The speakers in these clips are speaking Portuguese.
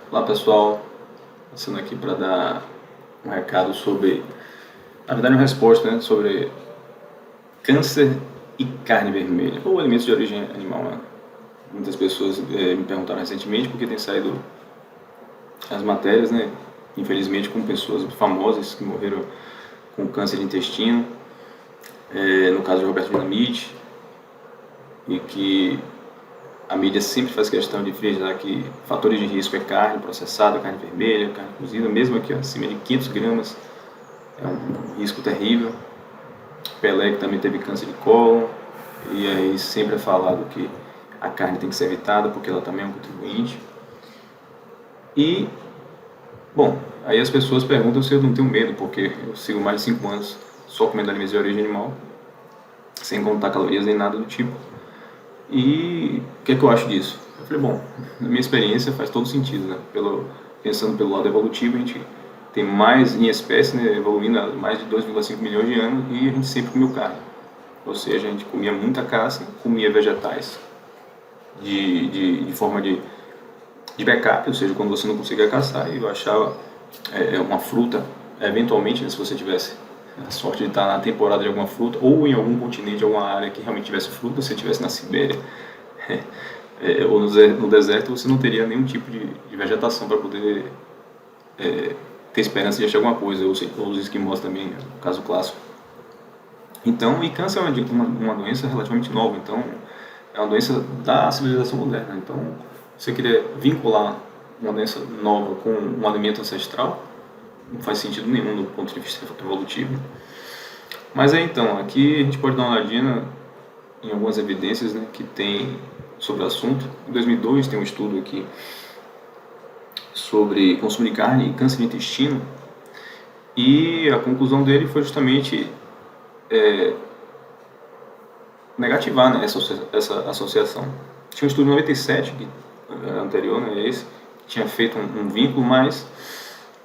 Olá pessoal, passando aqui para dar um recado sobre, na verdade uma resposta, né, sobre câncer e carne vermelha, ou alimentos de origem animal, né? Muitas pessoas me perguntaram recentemente porque tem saído as matérias, né, infelizmente com pessoas famosas que morreram com câncer de intestino, no caso de Roberto Dinamite, e que a mídia sempre faz questão de frisar que fatores de risco é carne processada, carne vermelha, carne cozida, mesmo aqui acima de 500 gramas, é um risco terrível. Pelé que também teve câncer de cólon, e aí sempre é falado que a carne tem que ser evitada porque ela também é um contribuinte. E, bom, aí as pessoas perguntam se eu não tenho medo, porque eu sigo mais de 5 anos só comendo alimentos de origem animal, sem contar calorias nem nada do tipo. E o que é que eu acho disso? Eu falei, bom, na minha experiência faz todo sentido, né? Pensando pelo lado evolutivo, a gente tem mais em espécie, né, evoluindo há mais de 2,5 milhões de anos e a gente sempre comeu carne. Ou seja, a gente comia muita caça, comia vegetais de forma de backup, ou seja, quando você não conseguia caçar, e eu achava uma fruta, eventualmente, né, se você tivesse a sorte de estar na temporada de alguma fruta, ou em algum continente, alguma área que realmente tivesse fruta, se você estivesse na Sibéria ou no deserto, você não teria nenhum tipo de vegetação para poder ter esperança de achar alguma coisa, ou os esquimós também, no caso clássico. Então, e câncer é uma doença relativamente nova, então é uma doença da civilização moderna. Então, você querer vincular uma doença nova com um alimento ancestral não faz sentido nenhum do ponto de vista evolutivo. Mas então, aqui a gente pode dar uma olhadinha em algumas evidências, né, que tem sobre o assunto. Em 2002 tem um estudo aqui sobre consumo de carne e câncer de intestino, e a conclusão dele foi justamente negativar, né, essa associação. Tinha um estudo em 97, que anterior, né, esse, que tinha feito um vínculo, mas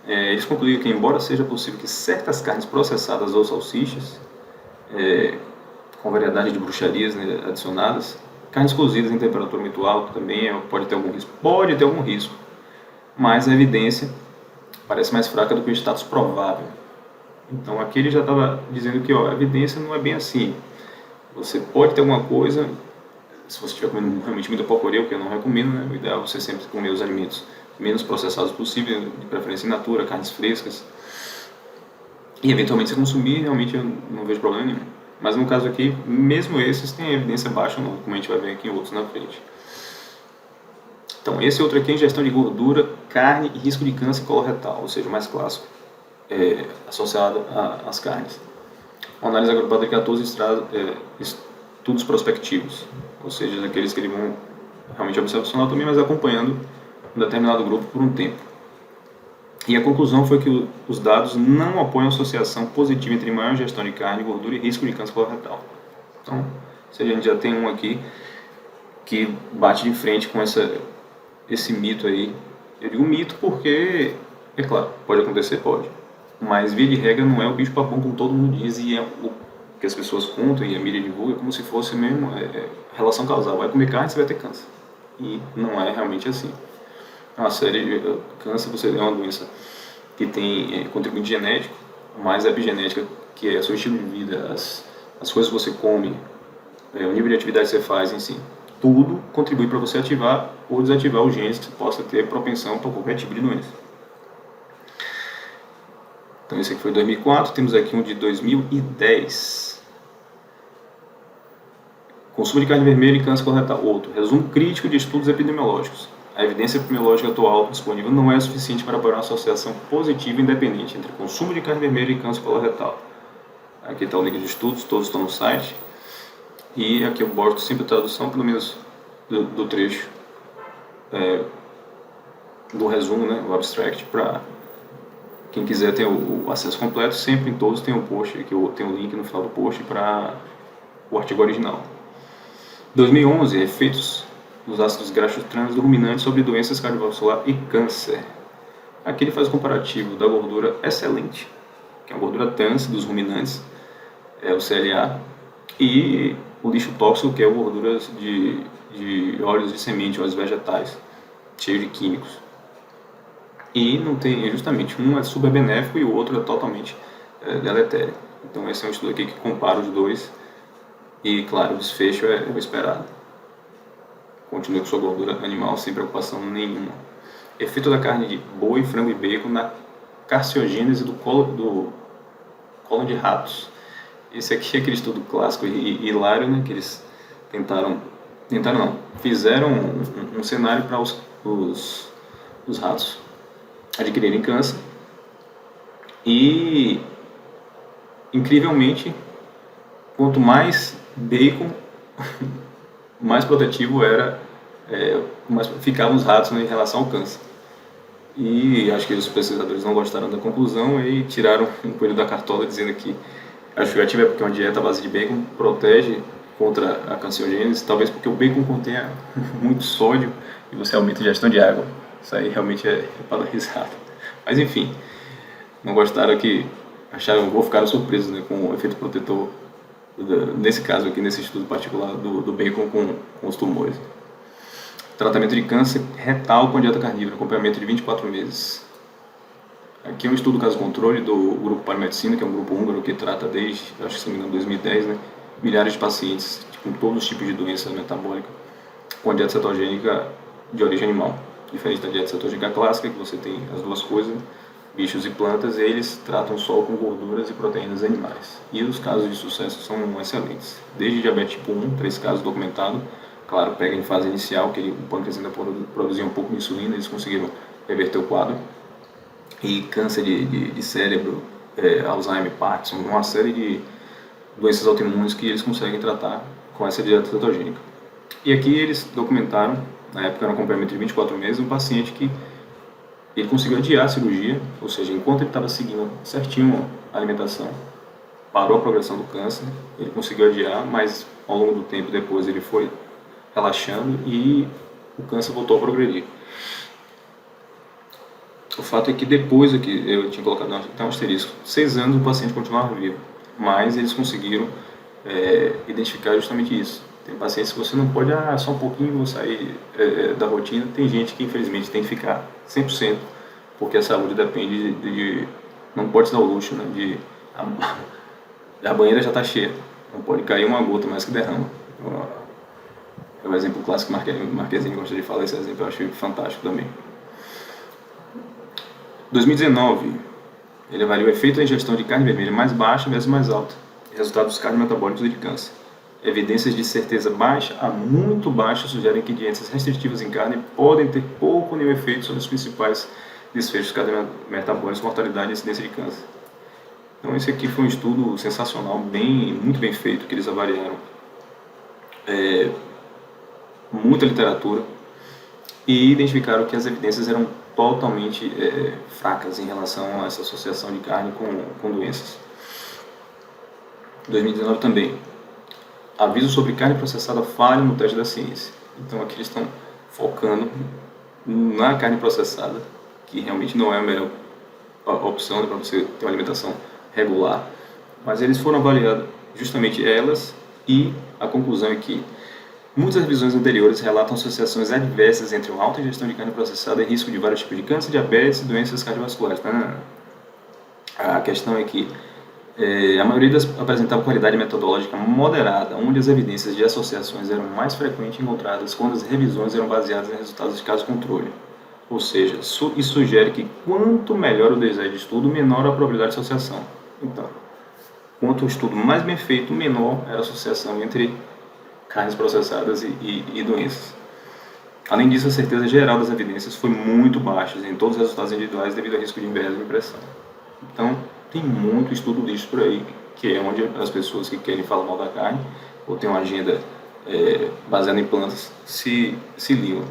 eles concluíram que, embora seja possível que certas carnes processadas ou salsichas, com variedade de bruxarias, né, adicionadas, carnes cozidas em temperatura muito alta também pode ter algum risco. Pode ter algum risco, mas a evidência parece mais fraca do que o status provável. Então aqui ele já estava dizendo que a evidência não é bem assim. Você pode ter alguma coisa, se você estiver comendo realmente muita porcaria, o que eu não recomendo, né? O ideal é você sempre comer os alimentos menos processados possível, de preferência in natura, carnes frescas. E eventualmente se consumir, realmente eu não vejo problema nenhum. Mas no caso aqui, mesmo esses têm evidência baixa ou não, como a gente vai ver aqui em outros na frente. Então, esse outro aqui é ingestão de gordura, carne e risco de câncer coloretal, ou seja, o mais clássico, associado às carnes. Uma análise agrupada de 14 estudos prospectivos, ou seja, aqueles que eles vão realmente observacional também, mas acompanhando um determinado grupo por um tempo. E a conclusão foi que os dados não apoiam associação positiva entre maior ingestão de carne, gordura e risco de câncer coloretal. Então, ou seja, a gente já tem um aqui que bate de frente com esse mito aí. Eu digo mito porque, é claro, pode acontecer, pode. Mas, via de regra, não é o bicho papão como todo mundo diz, e é o que as pessoas contam e a mídia divulga como se fosse mesmo relação causal. Vai comer carne, você vai ter câncer. E não é realmente assim. Uma série de câncer, você é uma doença que tem contribuinte genético, mais epigenética, que é o seu estilo de vida, as coisas que você come, o nível de atividade que você faz em si. Tudo contribui para você ativar ou desativar os genes que você possa ter propensão para qualquer tipo de doença. Então esse aqui foi 2004, temos aqui um de 2010. Consumo de carne vermelha e câncer coloretal. Outro, resumo crítico de estudos epidemiológicos. A evidência epidemiológica atual disponível não é suficiente para apoiar uma associação positiva e independente entre consumo de carne vermelha e câncer coloretal. Aqui está o link de estudos, todos estão no site. E aqui eu boto sempre a tradução, pelo menos do trecho do resumo, né, o abstract, para quem quiser ter o acesso completo. Sempre em todos tem um post, que tem um link no final do post para o artigo original. 2011, efeitos dos ácidos graxos trans do ruminante sobre doenças cardiovasculares e câncer. Aqui ele faz o comparativo da gordura excelente, que é a gordura trans dos ruminantes, o CLA, e o lixo tóxico, que é gorduras de óleos de semente, óleos vegetais, cheios de químicos. E não tem, justamente, um é super benéfico e o outro é totalmente deletério. Então esse é um estudo aqui que compara os dois e, claro, o desfecho é o esperado. Continue com sua gordura animal sem preocupação nenhuma. Efeito da carne de boi, frango e bacon na carciogênese do colo de ratos. Esse aqui é aquele estudo clássico e hilário, né, que eles fizeram um cenário para os ratos adquirirem câncer e, incrivelmente, quanto mais bacon, mais protetivo era, mais ficavam os ratos, né, em relação ao câncer. E acho que os pesquisadores não gostaram da conclusão e tiraram um coelho da cartola dizendo que a justificativa é porque uma dieta à base de bacon protege contra a cancerogênese, talvez porque o bacon contenha muito sódio e você aumenta a ingestão de água. Isso aí realmente é para dar risada. Mas enfim, não gostaram, que acharam, ou ficaram surpresos, né, com o efeito protetor, nesse caso aqui, nesse estudo particular do bacon com os tumores. Tratamento de câncer retal com dieta carnívora, acompanhamento de 24 meses. Aqui é um estudo caso-controle do grupo Paramedicina, que é um grupo húngaro que trata desde, acho que se não me engano, 2010, né, milhares de pacientes com todos os tipos de doenças metabólicas com dieta cetogênica de origem animal. Diferente da dieta cetogênica clássica, que você tem as duas coisas, bichos e plantas, eles tratam só com gorduras e proteínas animais. E os casos de sucesso são excelentes. Desde diabetes tipo 1, 3 casos documentados, claro, pega em fase inicial, que o pâncreas ainda produzia um pouco de insulina, eles conseguiram reverter o quadro. E câncer de cérebro, Alzheimer, Parkinson, uma série de doenças autoimunes que eles conseguem tratar com essa dieta cetogênica. E aqui eles documentaram, na época era um acompanhamento de 24 meses, um paciente que ele conseguiu adiar a cirurgia, ou seja, enquanto ele estava seguindo certinho a alimentação, parou a progressão do câncer, ele conseguiu adiar, mas ao longo do tempo depois ele foi relaxando e o câncer voltou a progredir. O fato é que depois aqui, eu tinha colocado até um asterisco, 6 anos o paciente continuava vivo, mas eles conseguiram identificar justamente isso. Tem pacientes que você não pode, só um pouquinho vou sair da rotina. Tem gente que infelizmente tem que ficar 100%, porque a saúde depende não pode se dar o luxo, né, a banheira já está cheia, não pode cair uma gota mais que derrama. É o exemplo clássico que Marquezine gosta de falar, esse exemplo eu acho fantástico também. 2019, ele avalia o efeito da ingestão de carne vermelha mais baixa versus mais alta, resultados cardiometabólicos e de câncer. Evidências de certeza baixa a muito baixa sugerem que dietas restritivas em carne podem ter pouco ou nenhum efeito sobre os principais desfechos cardiometabólicos, mortalidade e incidência de câncer. Então esse aqui foi um estudo sensacional, muito bem feito, que eles avaliaram muita literatura e identificaram que as evidências eram totalmente fracas em relação a essa associação de carne com doenças. 2019 também. Aviso sobre carne processada falha no teste da ciência. Então aqui eles estão focando na carne processada, que realmente não é a melhor opção, né, para você ter uma alimentação regular. Mas eles foram avaliando justamente elas e a conclusão é que muitas revisões anteriores relatam associações adversas entre uma alta ingestão de carne processada e risco de vários tipos de câncer, diabetes e doenças cardiovasculares. A questão é que a maioria apresentava qualidade metodológica moderada, onde as evidências de associações eram mais frequentes encontradas quando as revisões eram baseadas em resultados de caso-controle. Ou seja, isso sugere que quanto melhor o desenho de estudo, menor a probabilidade de associação. Então, quanto o estudo mais bem feito, menor era a associação entre carnes processadas e doenças. Além disso, a certeza geral das evidências foi muito baixa em todos os resultados individuais devido ao risco de enviés de impressão. Então, tem muito estudo disso por aí, que é onde as pessoas que querem falar mal da carne ou têm uma agenda baseada em plantas se ligam.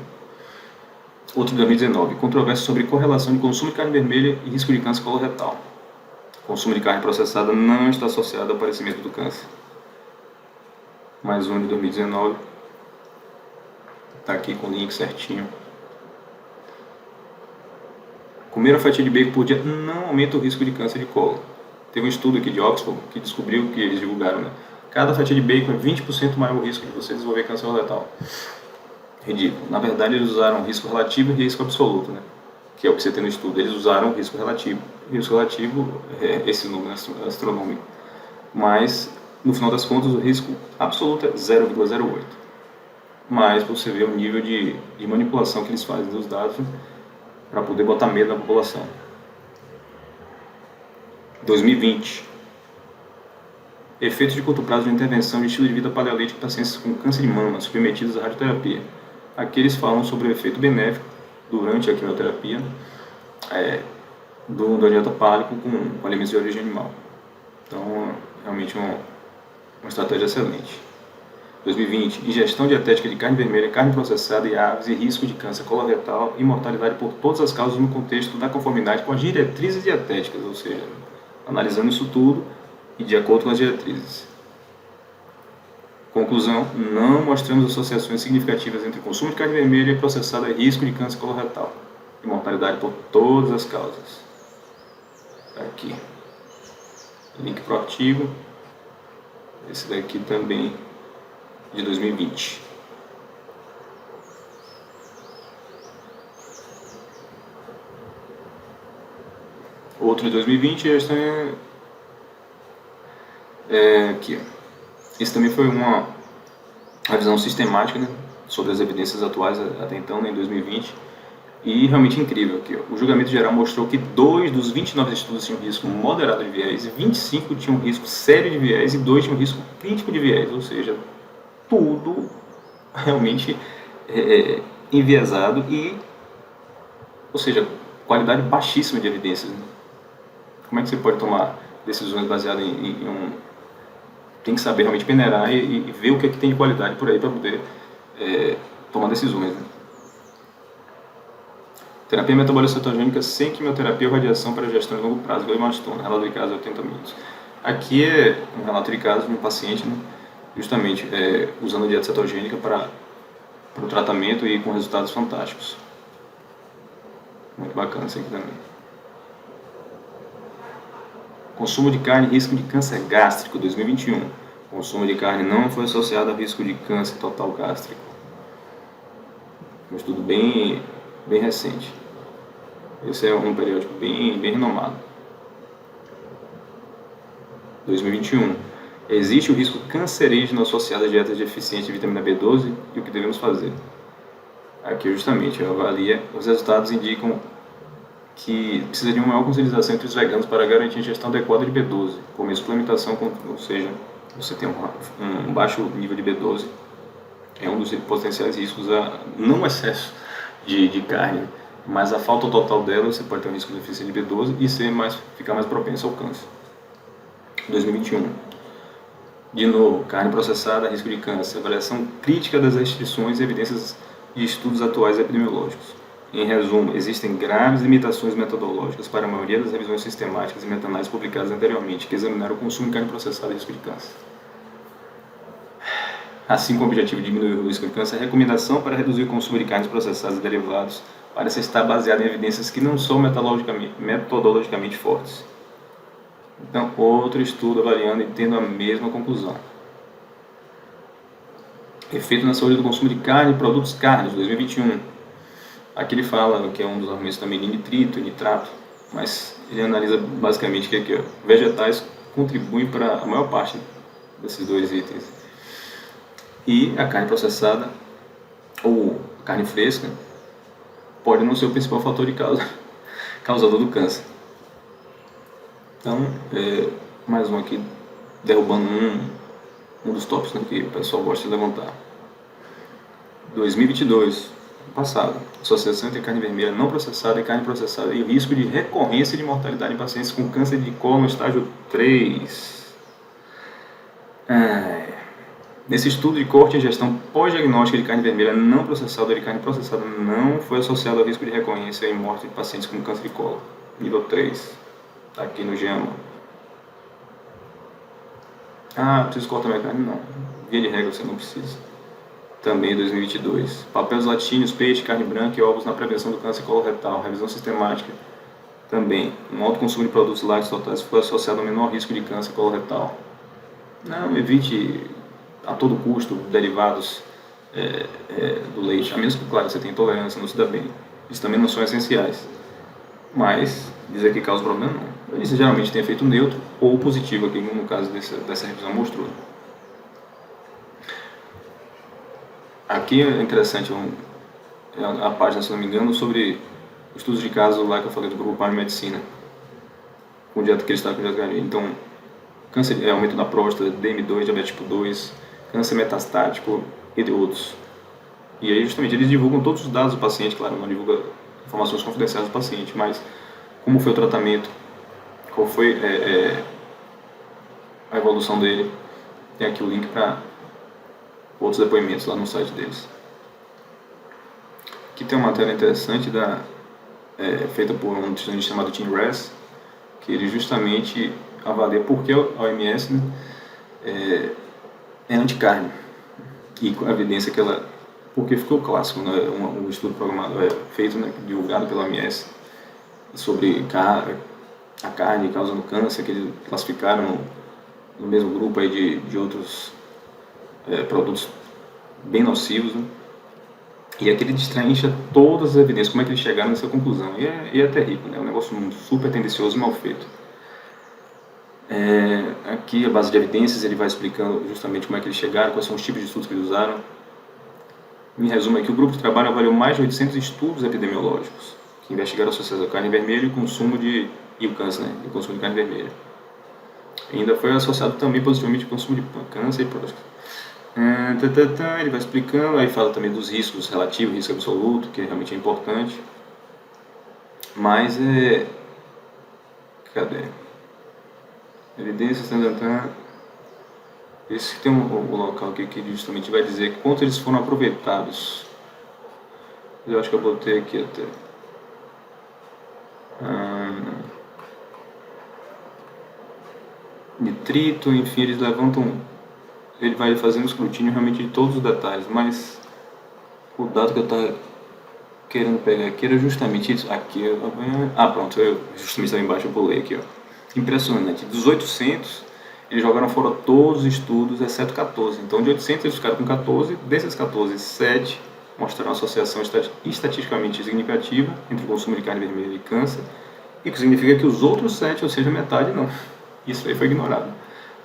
Outro de 2019, controvérsia sobre correlação de consumo de carne vermelha e risco de câncer coloretal. O consumo de carne processada não está associado ao aparecimento do câncer. Mais um de 2019, está aqui com o link certinho. Comer a fatia de bacon por dia não aumenta o risco de câncer de colo. Teve um estudo aqui de Oxford que descobriu, que eles divulgaram, né? Cada fatia de bacon é 20% maior o risco de você desenvolver câncer coloretal. Ridículo. Na verdade, eles usaram risco relativo e risco absoluto, né? que é o que você tem no estudo, eles usaram risco relativo. Risco relativo é esse número astronômico. Mas, no final das contas, o risco absoluto é 0,08. Mas você vê o nível de manipulação que eles fazem dos dados para poder botar medo na população. 2020. Efeitos de curto prazo de intervenção de estilo de vida paleolítico em pacientes com câncer de mama submetidos à radioterapia. Aqui eles falam sobre o efeito benéfico durante a quimioterapia da dieta paleo com alimentos de origem animal. Então, realmente uma estratégia excelente. 2020. Ingestão dietética de carne vermelha, carne processada e aves e risco de câncer coloretal e mortalidade por todas as causas no contexto da conformidade com as diretrizes dietéticas, ou seja, analisando isso tudo e de acordo com as diretrizes. Conclusão, não mostramos associações significativas entre consumo de carne vermelha e processada e risco de câncer coloretal e mortalidade por todas as causas. Aqui. Link para o artigo. Esse daqui também de 2020. Outro de 2020, esse também aqui. Esse também foi uma revisão sistemática, né, sobre as evidências atuais até então, né, em 2020. E realmente incrível aqui. O julgamento geral mostrou que 2 dos 29 estudos tinham risco moderado de viés, 25 tinham risco sério de viés e 2 tinham risco crítico de viés, ou seja, tudo realmente enviesado e, ou seja, qualidade baixíssima de evidências. Né? Como é que você pode tomar decisões baseadas em um... Tem que saber realmente peneirar e ver o que é que tem de qualidade por aí para poder tomar decisões. Né? Terapia metabólica cetogênica sem quimioterapia ou radiação para gestão de longo prazo, glioblastoma, relato de caso 80 minutos. Aqui é um relato de caso de um paciente, né, justamente usando a dieta cetogênica para o tratamento e com resultados fantásticos. Muito bacana isso aqui também. Consumo de carne e risco de câncer gástrico, 2021. Consumo de carne não foi associado a risco de câncer total gástrico. Um estudo bem recente. Esse é um periódico bem renomado. 2021. Existe o risco cancerígeno associado a dietas deficientes de vitamina B12 e o que devemos fazer? Aqui justamente avalia, os resultados indicam que precisa de uma maior conscientização entre os veganos para garantir a ingestão adequada de B12, por meio de suplementação, ou seja, você tem um baixo nível de B12, é um dos potenciais riscos a não excesso de carne, mas a falta total dela, você pode ter um risco de deficiência de B12 e ficar mais propenso ao câncer. 2021. De novo, carne processada, risco de câncer, avaliação crítica das restrições e evidências de estudos atuais epidemiológicos. Em resumo, existem graves limitações metodológicas para a maioria das revisões sistemáticas e meta-análises publicadas anteriormente, que examinaram o consumo de carne processada e risco de câncer. Assim como o objetivo de diminuir o risco de câncer, a recomendação para reduzir o consumo de carnes processadas e derivados parece estar baseada em evidências que não são metodologicamente fortes. Então, outro estudo avaliando e tendo a mesma conclusão. Efeito na saúde do consumo de carne e produtos carnes, 2021. Aqui ele fala que é um dos argumentos também de nitrito e nitrato, mas ele analisa basicamente que aqui, vegetais contribuem para a maior parte desses dois itens. E a carne processada, ou carne fresca, pode não ser o principal fator de causador do câncer. Então, mais um aqui, derrubando um dos tópicos, né, que o pessoal gosta de levantar. 2022, passado, associação entre carne vermelha não processada e carne processada e o risco de recorrência de mortalidade em pacientes com câncer de cólon estágio 3. Nesse estudo de corte e ingestão pós-diagnóstica de carne vermelha não processada ou de carne processada não foi associado ao risco de recorrência e morte de pacientes com câncer de cólon, nível 3. Está aqui no JAMA. Preciso cortar minha carne? Não. Via de regra você não precisa. Também 2022. Papel dos laticínios, peixe, carne branca e ovos na prevenção do câncer coloretal. Revisão sistemática. Também. Um alto consumo de produtos lácteos totais foi associado ao menor risco de câncer coloretal. Não, evite a todo custo derivados do leite. A menos que, claro, você tenha intolerância, não se dá bem. Isso também não são essenciais. mas dizer que causa problema não. Ele geralmente tem efeito neutro ou positivo, aqui no caso dessa revisão mostrou. Aqui é interessante a página, se não me engano, sobre estudos de caso lá que eu falei do grupo de medicina, com dieta cristã com dieta carnívora. Então, câncer, aumento da próstata, DM2, diabetes tipo 2, câncer metastático, entre outros. E aí, justamente, eles divulgam todos os dados do paciente, claro, não divulgam informações confidenciais do paciente, mas como foi o tratamento, qual foi a evolução dele. Tem aqui o link para outros depoimentos lá no site deles. Aqui tem uma matéria interessante feita por um nutricionista chamado Tim Ress, que ele justamente avalia por que a OMS, né, é anticarne, e com a evidência que ela... Porque ficou clássico, né, um estudo programado, feito, né, divulgado pela OMS sobre a carne causando câncer, que eles classificaram no mesmo grupo aí de outros produtos bem nocivos, né? E aqui ele destrincha todas as evidências, como é que eles chegaram nessa conclusão. E é terrível, né? É um negócio super tendencioso e mal feito. Aqui, a base de evidências, ele vai explicando justamente como é que eles chegaram, quais são os tipos de estudos que eles usaram. Em resumo, aqui o grupo de trabalho avaliou mais de 800 estudos epidemiológicos que investigaram a associação da carne vermelha e o câncer, né? E o consumo de carne vermelha. Ainda foi associado também positivamente ao consumo de câncer e próstata. Ele vai explicando, aí fala também dos riscos relativos, risco absoluto, que realmente é importante. Mas cadê? Evidências, esse tem um local aqui que justamente vai dizer quanto eles foram aproveitados. Eu acho que eu botei aqui até. Nitrito, enfim, eles levantam. Ele vai fazendo escrutínio realmente de todos os detalhes, mas o dado que eu estava querendo pegar aqui era justamente isso. Aqui, pronto, justamente estava embaixo, eu pulei aqui, ó. Impressionante, dos 800, eles jogaram fora todos os estudos, exceto 14. Então, de 800 eles ficaram com 14, desses 14, 7 mostraram associação estatisticamente significativa entre o consumo de carne vermelha e câncer, e que significa que os outros 7, ou seja, metade, não. Isso aí foi ignorado.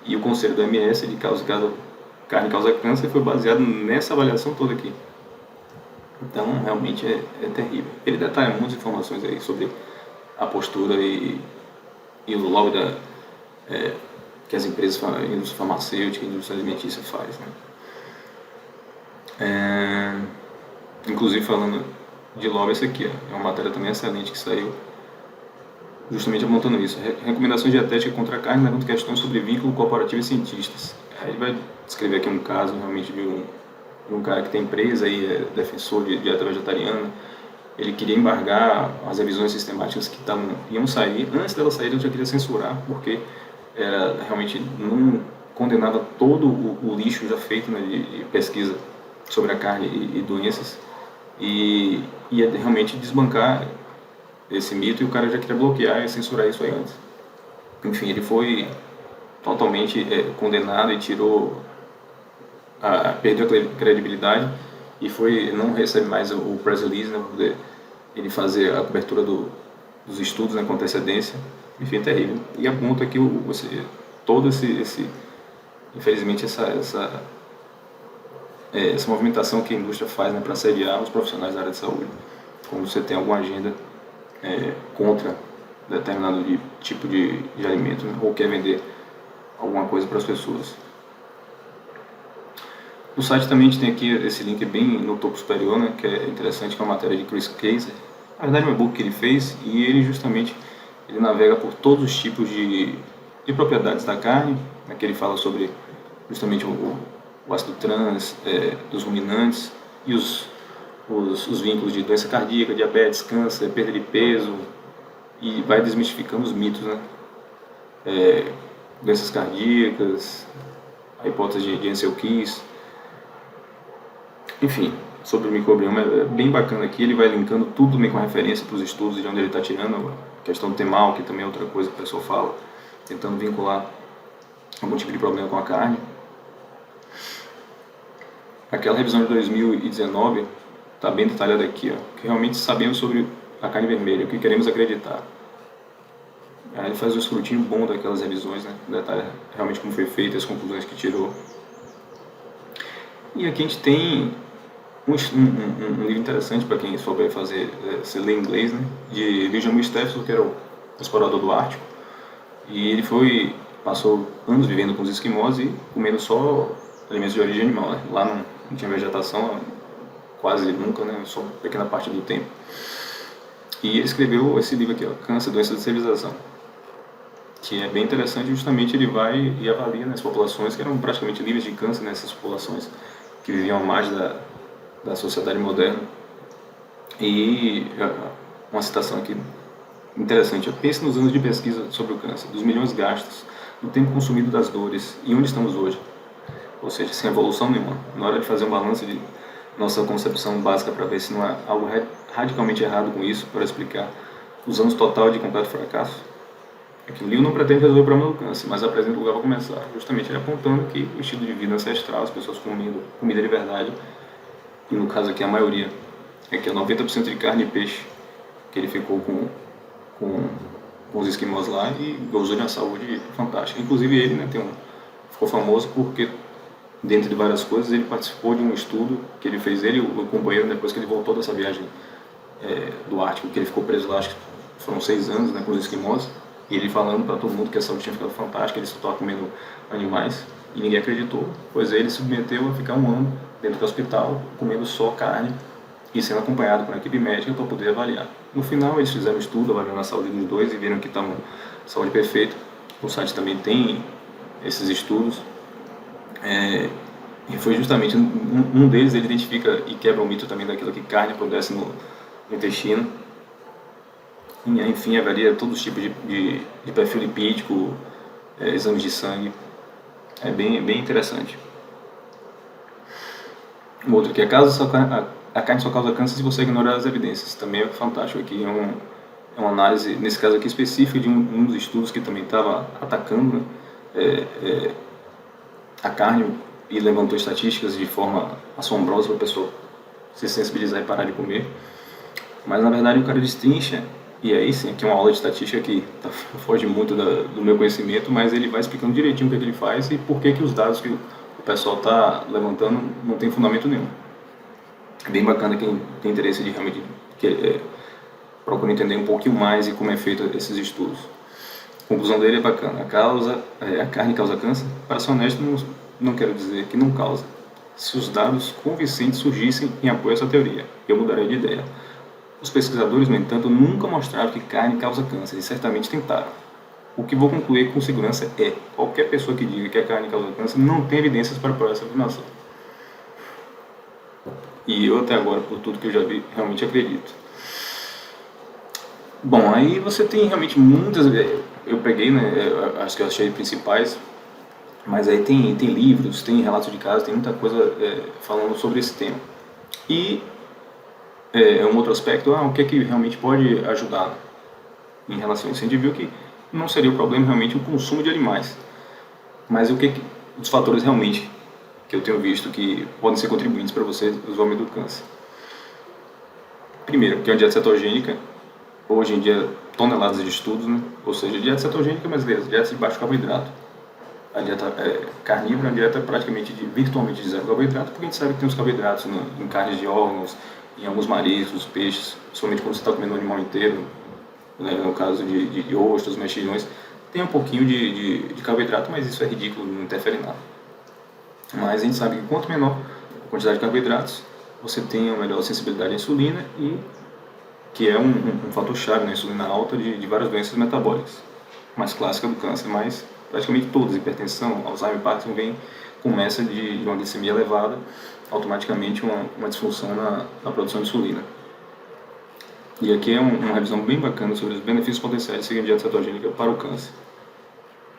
E o conselho do OMS de carne causa câncer foi baseado nessa avaliação toda aqui. Então, realmente é terrível. Ele detalha muitas informações aí sobre a postura e o lobby que as empresas, a indústria farmacêutica e a indústria alimentícia faz, né? Inclusive, falando de lobby, essa aqui é uma matéria também excelente que saiu justamente apontando isso. Recomendações dietéticas contra a carne levando questões sobre vínculo corporativo e cientistas. Aí ele vai descrever aqui um caso realmente de um cara que tem empresa e é defensor de dieta vegetariana. Ele queria embargar as revisões sistemáticas que iam sair. Antes delas saírem, ele já queria censurar, porque realmente não condenava todo o lixo já feito, né, de pesquisa sobre a carne e doenças, e ia realmente desbancar esse mito, e o cara já queria bloquear e censurar isso aí antes. Enfim, ele foi totalmente condenado e perdeu a credibilidade e não recebe mais o press release, né, para poder ele fazer a cobertura dos estudos, né, com antecedência. Enfim, é terrível. E aponta aqui todo esse infelizmente essa movimentação que a indústria faz, né, para assediar os profissionais da área de saúde, quando você tem alguma agenda contra determinado tipo de alimento, né, ou quer vender alguma coisa para as pessoas. No site também a gente tem aqui esse link bem no topo superior, né, que é interessante, que é uma matéria de Chris Kaiser. Na verdade é um e-book que ele fez, e ele justamente navega por todos os tipos de propriedades da carne, né, que ele fala sobre justamente o ácido trans dos ruminantes e os vínculos de doença cardíaca, diabetes, câncer, perda de peso, e vai desmistificando os mitos, né? Doenças cardíacas, a hipótese de Ansel Keys, enfim, sobre o microbioma é bem bacana aqui. Ele vai linkando tudo bem com referência para os estudos de onde ele está tirando a questão do temal, que também é outra coisa que o pessoal fala, tentando vincular algum tipo de problema com a carne. Aquela revisão de 2019 está bem detalhada aqui, ó, que realmente sabemos sobre a carne vermelha, o que queremos acreditar. Aí ele faz um escrutínio bom daquelas revisões, né? Detalha realmente como foi feito, as conclusões que tirou. E aqui a gente tem um livro interessante para quem souber fazer, se ler inglês, né? De Benjamin Stephenson, que era o explorador do Ártico. E ele passou anos vivendo com os esquimós e comendo só alimentos de origem animal, né? Lá não tinha vegetação quase nunca, né? Só uma pequena parte do tempo. E ele escreveu esse livro aqui, ó, Câncer, Doença de Civilização, que é bem interessante. Justamente ele vai e avalia, né, as populações que eram praticamente livres de câncer, nessas populações que viviam à margem da sociedade moderna. E uma citação aqui interessante: pense nos anos de pesquisa sobre o câncer, dos milhões gastos, do tempo consumido, das dores, e onde estamos hoje. Ou seja, sem evolução nenhuma. Na hora de fazer um balanço de nossa concepção básica para ver se não há algo radicalmente errado com isso, para explicar os anos total de completo fracasso, é que o livro não pretende resolver o problema do câncer, mas apresenta o lugar para começar, justamente ele apontando que o estilo de vida ancestral, as pessoas comendo comida de verdade, e no caso aqui a maioria, é que é 90% de carne e peixe, que ele ficou com os esquimós lá e gozou de uma saúde fantástica. Inclusive ele, né, ficou famoso porque, dentre várias coisas, ele participou de um estudo que ele fez, ele e o companheiro, depois que ele voltou dessa viagem do Ártico, que ele ficou preso lá, acho que foram 6 anos, né, com os esquimós, e ele falando para todo mundo que a saúde tinha ficado fantástica, ele só estava comendo animais, e ninguém acreditou, pois ele se submeteu a ficar 1 ano dentro do hospital, comendo só carne e sendo acompanhado por uma equipe médica para poder avaliar. No final, eles fizeram um estudo avaliando a saúde dos dois e viram que estavam saúde perfeita. O site também tem esses estudos. E foi justamente um deles, ele identifica e quebra o mito também daquilo que carne apodrece no intestino. E, enfim, avalia todos os tipos de perfil lipídico, exames de sangue. É bem interessante. O outro que é a carne só causa câncer se você ignorar as evidências. Também é fantástico aqui. É uma análise, nesse caso aqui específica, de um dos estudos que também estava atacando, né, a carne, e levantou estatísticas de forma assombrosa para a pessoa se sensibilizar e parar de comer. Mas na verdade o cara destrincha, e aí sim, aqui é uma aula de estatística que foge muito do meu conhecimento, mas ele vai explicando direitinho o que ele faz e por que os dados que o pessoal está levantando não tem fundamento nenhum. É bem bacana quem tem interesse de realmente procurar entender um pouquinho mais e como é feito esses estudos. A conclusão dele é bacana. A carne causa câncer? Para ser honesto, não quero dizer que não causa. Se os dados convincentes surgissem em apoio a essa teoria, eu mudaria de ideia. Os pesquisadores, no entanto, nunca mostraram que carne causa câncer, e certamente tentaram. O que vou concluir com segurança é: qualquer pessoa que diga que a carne causa câncer não tem evidências para provar essa afirmação. E eu até agora, por tudo que eu já vi, realmente acredito. Bom, aí você tem realmente muitas... Eu peguei, né, acho que eu achei principais, mas aí tem livros, tem relatos de casos, tem muita coisa falando sobre esse tema. E um outro aspecto, o que é que realmente pode ajudar em relação a isso? A gente viu que não seria o problema realmente o consumo de animais, mas os fatores realmente que eu tenho visto que podem ser contribuintes para você no desenvolvimento do câncer. Primeiro, que é uma dieta cetogênica, hoje em dia toneladas de estudos, né? Ou seja, dieta cetogênica, mas dieta de baixo carboidrato. A dieta carnívora é uma dieta praticamente virtualmente de zero carboidrato, porque a gente sabe que tem os carboidratos em carnes de órgãos, em alguns mariscos, peixes, somente quando você está comendo um animal inteiro, né, no caso de ostras, mexilhões, tem um pouquinho de carboidrato, mas isso é ridículo, não interfere em nada. Mas a gente sabe que quanto menor a quantidade de carboidratos, você tem uma melhor sensibilidade à insulina, e que é um fator-chave na insulina alta de várias doenças metabólicas. Mais clássica do câncer, mas praticamente todas, hipertensão, Alzheimer, Parkinson, começa de uma glicemia elevada, automaticamente uma disfunção na produção de insulina. E aqui é uma revisão bem bacana sobre os benefícios potenciais de seguir a dieta cetogênica para o câncer.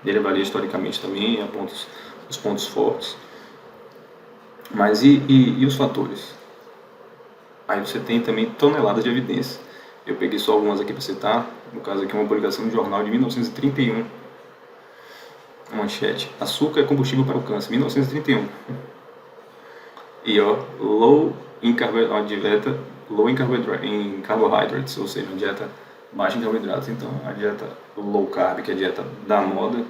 Ele avalia historicamente também, aponta os pontos fortes. Mas e os fatores? Aí você tem também toneladas de evidências. Eu peguei só algumas aqui para citar. No caso aqui, uma publicação no jornal de 1931. Manchete: açúcar é combustível para o câncer, 1931. E low in carboidrate, low em carbohydrates, ou seja, uma dieta baixa em carboidratos. Então, a dieta low carb, que é a dieta da moda,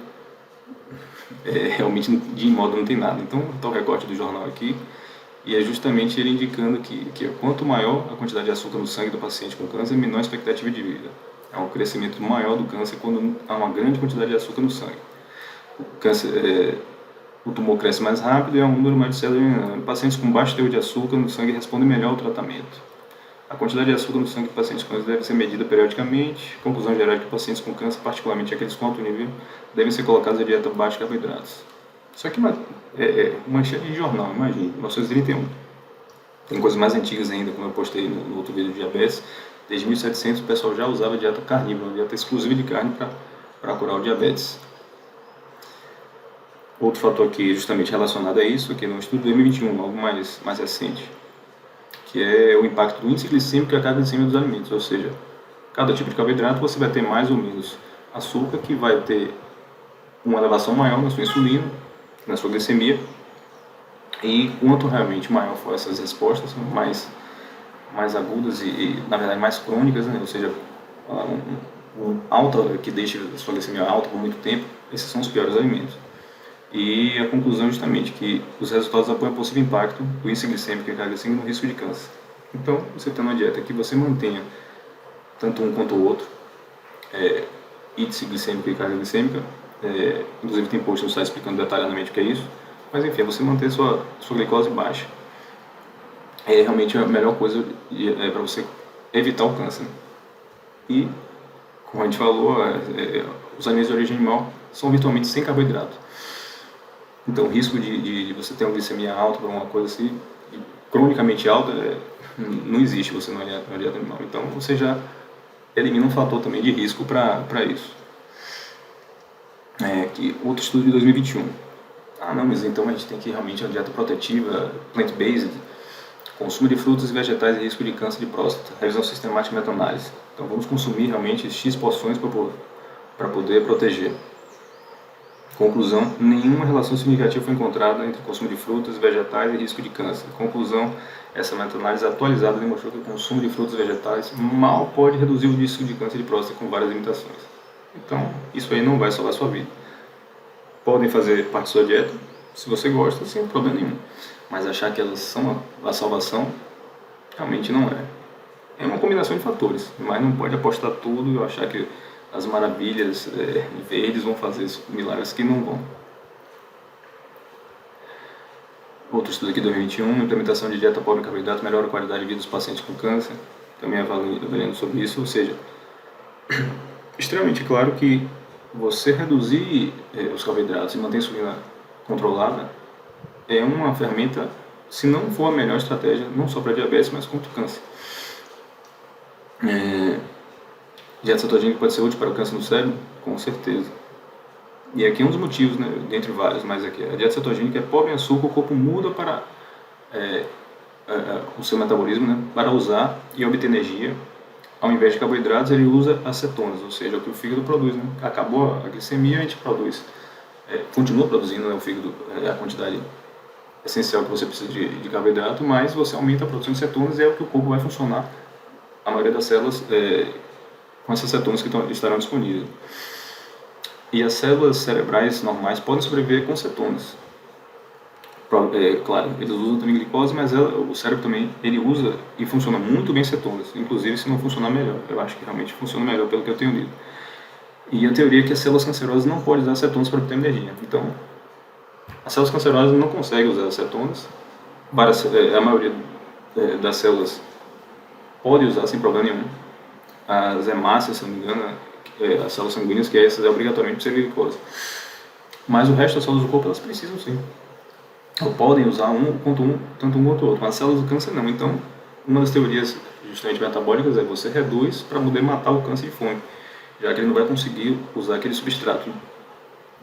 realmente de moda não tem nada. Então, está o recorte do jornal aqui, e é justamente ele indicando que quanto maior a quantidade de açúcar no sangue do paciente com câncer, menor a expectativa de vida. É um crescimento maior do câncer quando há uma grande quantidade de açúcar no sangue. O tumor cresce mais rápido e há um número mais de células envenenando. Pacientes com baixo teor de açúcar no sangue respondem melhor ao tratamento. A quantidade de açúcar no sangue de pacientes com câncer deve ser medida periodicamente. Conclusão geral é que pacientes com câncer, particularmente aqueles com alto nível, devem ser colocados em dieta baixa de carboidratos. Só que manchete de jornal, imagine, 1931. Tem coisas mais antigas ainda, como eu postei no outro vídeo de diabetes. Desde 1700 o pessoal já usava dieta carnívora, dieta exclusiva de carne para curar o diabetes. Outro fator aqui justamente relacionado a isso, aqui no estudo de 2021, algo mais recente, que é o impacto do índice glicêmico e a carga glicêmica dos alimentos, ou seja, cada tipo de carboidrato você vai ter mais ou menos açúcar, que vai ter uma elevação maior na sua insulina, na sua glicemia, e quanto realmente maior for essas respostas, mais agudas e na verdade mais crônicas, né? Ou seja, alta, que deixa a sua glicemia alta por muito tempo, esses são os piores alimentos. E a conclusão é justamente que os resultados apoiam possível impacto do índice glicêmico e carga glicêmica no risco de câncer. Então, você tem uma dieta que você mantenha tanto um quanto o outro, índice glicêmico e carga glicêmica, inclusive tem post no site explicando detalhadamente o que é isso, mas enfim, você manter sua glicose baixa é realmente a melhor coisa para você evitar o câncer. E, como a gente falou, os alimentos de origem animal são virtualmente sem carboidrato. Então, o risco de você ter uma glicemia alta por uma coisa assim, cronicamente alta, não existe você na dieta animal. Então, você já elimina um fator também de risco para isso. Outro estudo de 2021. Não, mas então a gente tem que realmente uma dieta protetiva, plant-based, consumo de frutas e vegetais e risco de câncer de próstata, revisão sistemática e meta-análise. Então, vamos consumir realmente X porções para poder proteger. Conclusão, nenhuma relação significativa foi encontrada entre o consumo de frutas, vegetais e risco de câncer. Conclusão, essa meta-análise atualizada demonstrou que o consumo de frutas e vegetais mal pode reduzir o risco de câncer de próstata com várias limitações. Então, isso aí não vai salvar a sua vida. Podem fazer parte da sua dieta, se você gosta, sem problema nenhum. Mas achar que elas são a salvação, realmente não é. É uma combinação de fatores, mas não pode apostar tudo e achar que as maravilhas verdes vão fazer milagres que não vão. Outro estudo aqui de 2021, implementação de dieta pobre em carboidrato melhora a qualidade de vida dos pacientes com câncer, também avaliando sobre isso, ou seja, extremamente claro que você reduzir os carboidratos e manter a insulina controlada é uma ferramenta, se não for a melhor estratégia, não só para diabetes, mas contra o câncer. Dieta cetogênica pode ser útil para o câncer no cérebro? Com certeza. E aqui é um dos motivos, né, dentre vários, mas aqui a dieta cetogênica é pobre em açúcar, o corpo muda para o seu metabolismo, né, para usar e obter energia. Ao invés de carboidratos, ele usa acetonas, ou seja, o que o fígado produz. Né? Acabou a glicemia, a gente produz. Continua produzindo, né, o fígado, a quantidade essencial que você precisa de carboidrato, mas você aumenta a produção de cetonas e é o que o corpo vai funcionar, a maioria das células, com essas cetonas que estarão disponíveis. E as células cerebrais normais podem sobreviver com cetonas. Claro, eles usam também glicose, mas o cérebro também ele usa e funciona muito bem cetonas, inclusive se não funcionar melhor. Eu acho que realmente funciona melhor pelo que eu tenho lido. E a teoria é que as células cancerosas não podem usar cetonas para obter energia. Então, as células cancerosas não conseguem usar cetonas. A maioria das células pode usar sem problema nenhum. As hemácias, se não me engano, as células sanguíneas, que essas obrigatoriamente precisam de glicose. Mas o resto das células do corpo, elas precisam sim. Ou podem usar tanto um quanto o outro, mas as células do câncer não. Então, uma das teorias justamente metabólicas é você reduz para poder matar o câncer de fome, já que ele não vai conseguir usar aquele substrato.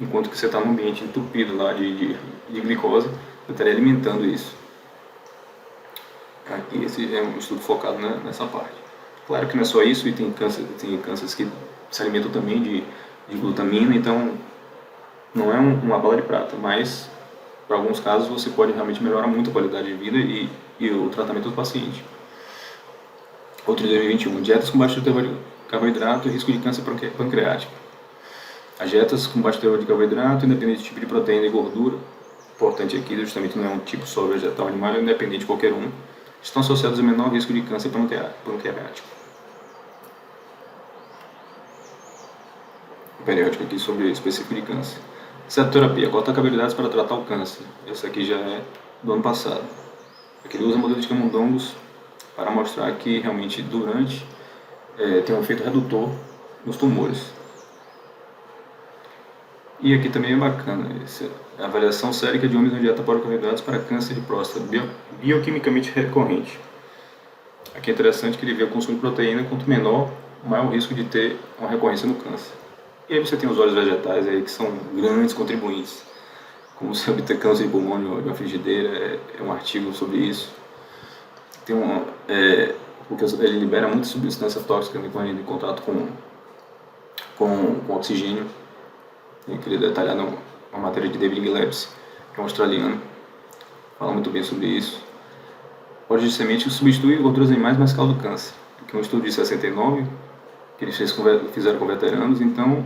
Enquanto que você está num ambiente entupido lá de glicose, você estaria alimentando isso. Aqui esse é um estudo focado nessa parte. Claro que não é só isso, e tem cânceres que se alimentam também de glutamina, então não é uma bala de prata, mas para alguns casos você pode realmente melhorar muito a qualidade de vida e o tratamento do paciente. Outro de 2021, dietas com baixo teor de carboidrato e risco de câncer pancreático. As dietas com baixo teor de carboidrato, independente do tipo de proteína e gordura, importante aqui, justamente não é um tipo só vegetal animal, é independente de qualquer um, estão associados a menor risco de câncer pancreático. Periódico aqui sobre específico de câncer. Cetoterapia, cortar habilidades para tratar o câncer. Essa aqui já é do ano passado. Aqui ele usa modelo de camundongos para mostrar que realmente tem um efeito redutor nos tumores. E aqui também é bacana, a avaliação sérica de homens na dieta para carboidratos para câncer de próstata, bioquimicamente recorrente. Aqui é interessante que ele vê o consumo de proteína, quanto menor, maior o risco de ter uma recorrência no câncer. E aí você tem os óleos vegetais aí que são grandes contribuintes, como se obter câncer de pulmão de uma frigideira, é um artigo sobre isso. Porque ele libera muita substância tóxica quando ele em contato com oxigênio. Eu queria detalhar uma matéria de David Gillespie, que é um australiano, fala muito bem sobre isso. Óleo de semente substitui gorduras animais mais causa do câncer, que é um estudo de 69, que eles fizeram com veteranos. Então,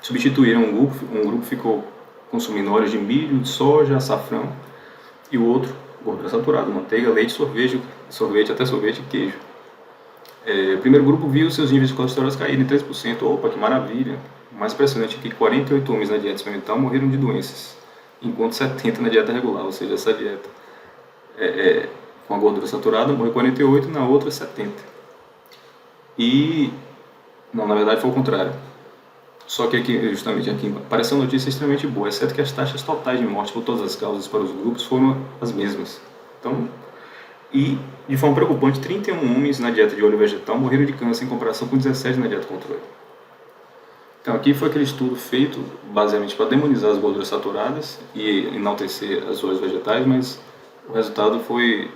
substituíram um grupo ficou consumindo óleos de milho, de soja, açafrão, e o outro, gordura saturada, manteiga, leite, até sorvete e queijo. O primeiro grupo viu seus níveis de colesterol caírem em 3%, opa, que maravilha! O mais impressionante é que 48 homens na dieta experimental morreram de doenças, enquanto 70 na dieta regular, ou seja, essa dieta com a gordura saturada morreu 48, na outra 70. Não, na verdade foi o contrário. Só que aqui, justamente aqui, parece uma notícia extremamente boa, exceto que as taxas totais de morte por todas as causas para os grupos foram as mesmas. Então, e, de forma preocupante, 31 homens na dieta de óleo vegetal morreram de câncer em comparação com 17 na dieta controle. Então, aqui foi aquele estudo feito basicamente para demonizar as gorduras saturadas e enaltecer as óleos vegetais, mas o resultado foi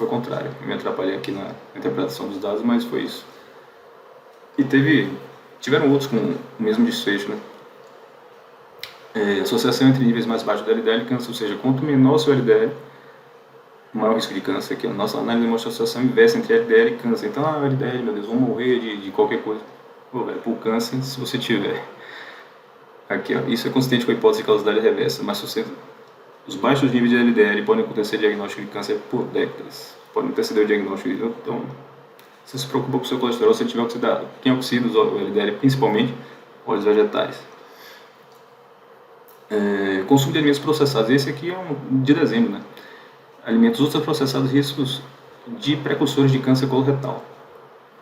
contrário. Eu me atrapalhei aqui na interpretação dos dados, mas foi isso. E tiveram outros com o mesmo desfecho, né? Associação entre níveis mais baixos do LDL e câncer, ou seja, quanto menor o seu LDL, maior risco de câncer. Aqui, a nossa análise demonstra associação inversa entre LDL e câncer. Então, LDL, meu Deus, vão morrer de qualquer coisa. Por câncer, se você tiver. Aqui, isso é consistente com a hipótese de causalidade reversa, mas os baixos níveis de LDL podem acontecer diagnóstico de câncer por décadas. Podem anteceder o diagnóstico. Então, você se preocupa com o seu colesterol se ele tiver oxidado. Quem oxida o LDL, principalmente óleos vegetais. Consumo de alimentos processados. Esse aqui é um de dezembro, né? Alimentos ultraprocessados, riscos de precursores de câncer coloretal.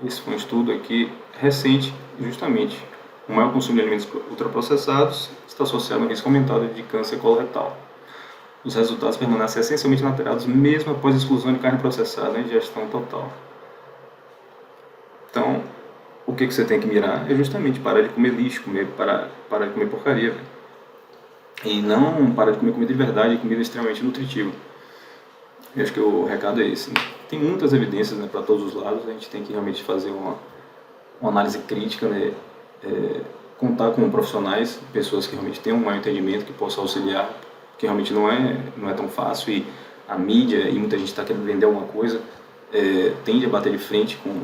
Esse foi um estudo aqui recente, justamente. O maior consumo de alimentos ultraprocessados está associado a um risco aumentado de câncer coloretal. Os resultados permanecem essencialmente inalterados mesmo após a exclusão de carne processada em ingestão total. Então, o que você tem que mirar é justamente parar de comer lixo, parar de comer porcaria, véio. E não parar de comer comida de verdade, comida extremamente nutritiva. Eu acho que o recado é esse, né? Tem muitas evidências, né, para todos os lados, a gente tem que realmente fazer uma análise crítica, né? Contar com profissionais, pessoas que realmente tenham um maior entendimento, que possam auxiliar, que realmente não é tão fácil, e a mídia e muita gente está querendo vender alguma coisa, tende a bater de frente com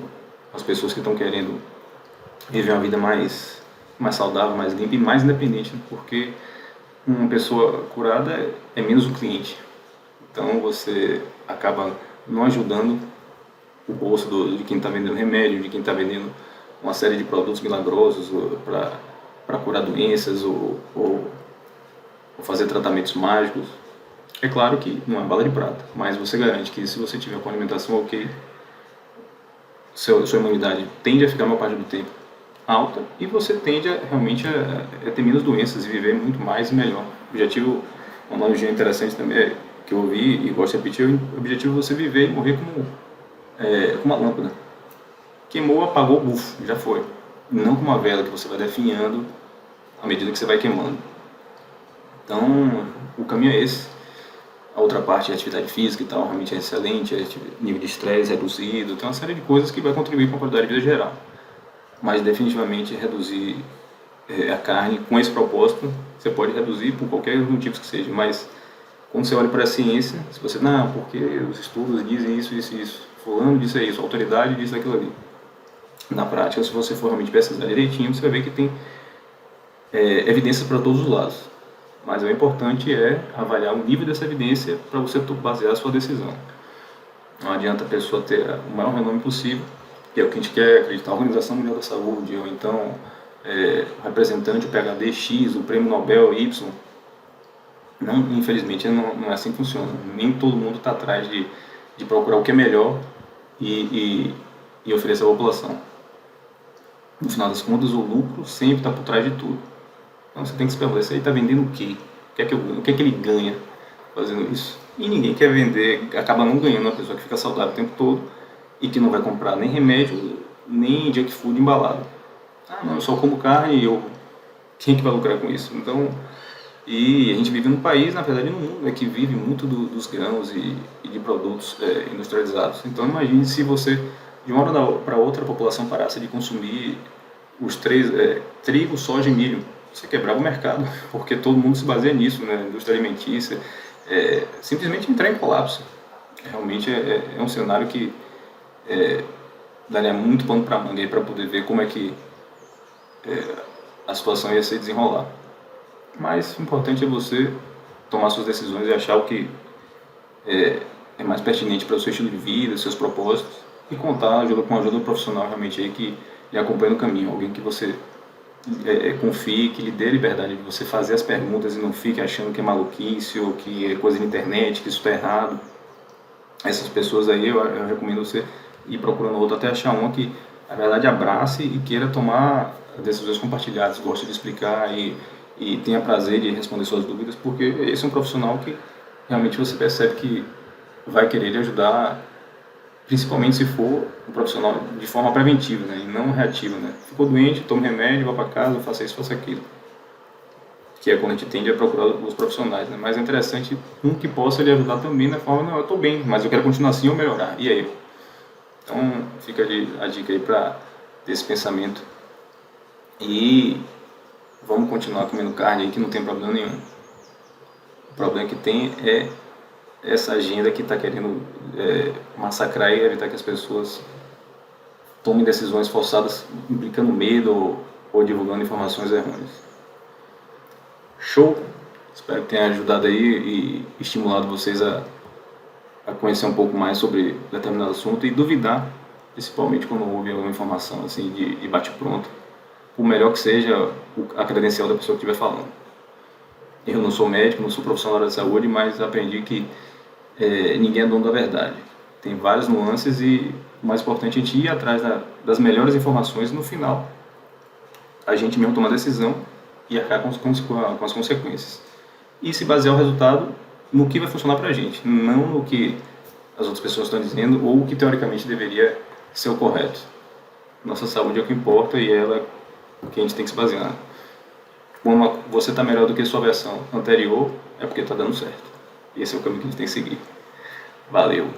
as pessoas que estão querendo viver uma vida mais saudável, mais limpa e mais independente, né? Porque uma pessoa curada é menos um cliente. Então você acaba não ajudando o bolso de quem está vendendo remédio, de quem está vendendo uma série de produtos milagrosos para curar doenças ou fazer tratamentos mágicos. É claro que não é bala de prata, mas você garante que se você tiver com alimentação ok, sua imunidade tende a ficar uma parte do tempo alta e você tende realmente a ter menos doenças e viver muito mais e melhor. O objetivo, uma analogia interessante também que eu ouvi e gosto de repetir, o objetivo é você viver e morrer como uma lâmpada. Queimou, apagou, bufo, já foi. Não como uma vela que você vai definhando à medida que você vai queimando. Então, o caminho é esse. A outra parte, a atividade física e tal, realmente é excelente, nível de estresse reduzido, tem uma série de coisas que vai contribuir com a qualidade de vida geral. Mas definitivamente reduzir a carne com esse propósito, você pode reduzir por qualquer motivo que seja, mas quando você olha para a ciência, se você, porque os estudos dizem isso, fulano disse isso, a autoridade disse aquilo ali. Na prática, se você for realmente pesquisar direitinho, você vai ver que tem evidências para todos os lados. Mas o importante é avaliar o nível dessa evidência para você basear a sua decisão. Não adianta a pessoa ter o maior renome possível, que é o que a gente quer acreditar, a Organização Mundial da Saúde, ou então representante, o PhD X, o Prêmio Nobel Y. Não, infelizmente não é assim que funciona. Nem todo mundo está atrás de procurar o que é melhor e oferecer à população. No final das contas, o lucro sempre está por trás de tudo. Então você tem que se perguntar, ele está vendendo o quê? O que é que ele ganha fazendo isso? E ninguém quer vender, acaba não ganhando uma pessoa que fica saudável o tempo todo e que não vai comprar nem remédio, nem junk food embalado. Ah, não, eu só como carne e ovo. Quem é que vai lucrar com isso? Então, e a gente vive num país, na verdade, num mundo que vive muito dos grãos e de produtos industrializados. Então, imagine se você, de uma hora para outra, a população parasse de consumir os três, trigo, soja e milho. Você quebrava o mercado, porque todo mundo se baseia nisso, né? Indústria alimentícia, simplesmente entrar em colapso. Realmente é um cenário que daria muito pano para manga para poder ver como é que a situação ia se desenrolar. Mas o importante é você tomar suas decisões e achar o que é mais pertinente para o seu estilo de vida, seus propósitos, e contar com a ajuda profissional realmente aí que lhe acompanha no caminho, alguém que você confie, que lhe dê a liberdade de você fazer as perguntas e não fique achando que é maluquice ou que é coisa na internet, que isso está errado. Essas pessoas aí eu recomendo você ir procurando outra até achar uma que na verdade abrace e queira tomar decisões compartilhadas, goste de explicar e tenha prazer de responder suas dúvidas, porque esse é um profissional que realmente você percebe que vai querer lhe ajudar, principalmente se for um profissional de forma preventiva, né, e não reativa, né. Ficou doente, tome remédio, vá para casa, faça isso, faça aquilo. Que é quando a gente tende a procurar os profissionais, né. Mas é interessante um que possa lhe ajudar também na forma, não, eu estou bem, mas eu quero continuar assim ou melhorar, e aí? Então fica a dica aí para ter esse pensamento e vamos continuar comendo carne aí que não tem problema nenhum. O problema que tem é essa agenda que está querendo massacrar e evitar que as pessoas tomem decisões forçadas, implicando medo ou divulgando informações errôneas. Show? Espero que tenha ajudado aí e estimulado vocês a conhecer um pouco mais sobre determinado assunto e duvidar, principalmente quando houve alguma informação assim de bate-pronto, por melhor que seja a credencial da pessoa que estiver falando. Eu não sou médico, não sou profissional da saúde, mas aprendi que ninguém é dono da verdade. Tem várias nuances e o mais importante é a gente ir atrás das melhores informações e no final a gente mesmo tomar a decisão e arcar com as consequências. E se basear o resultado no que vai funcionar para a gente, não no que as outras pessoas estão dizendo ou o que teoricamente deveria ser o correto. Nossa saúde é o que importa e ela é o que a gente tem que se basear. Como você está melhor do que a sua versão anterior, é porque está dando certo. Esse é o caminho que a gente tem que seguir. Valeu!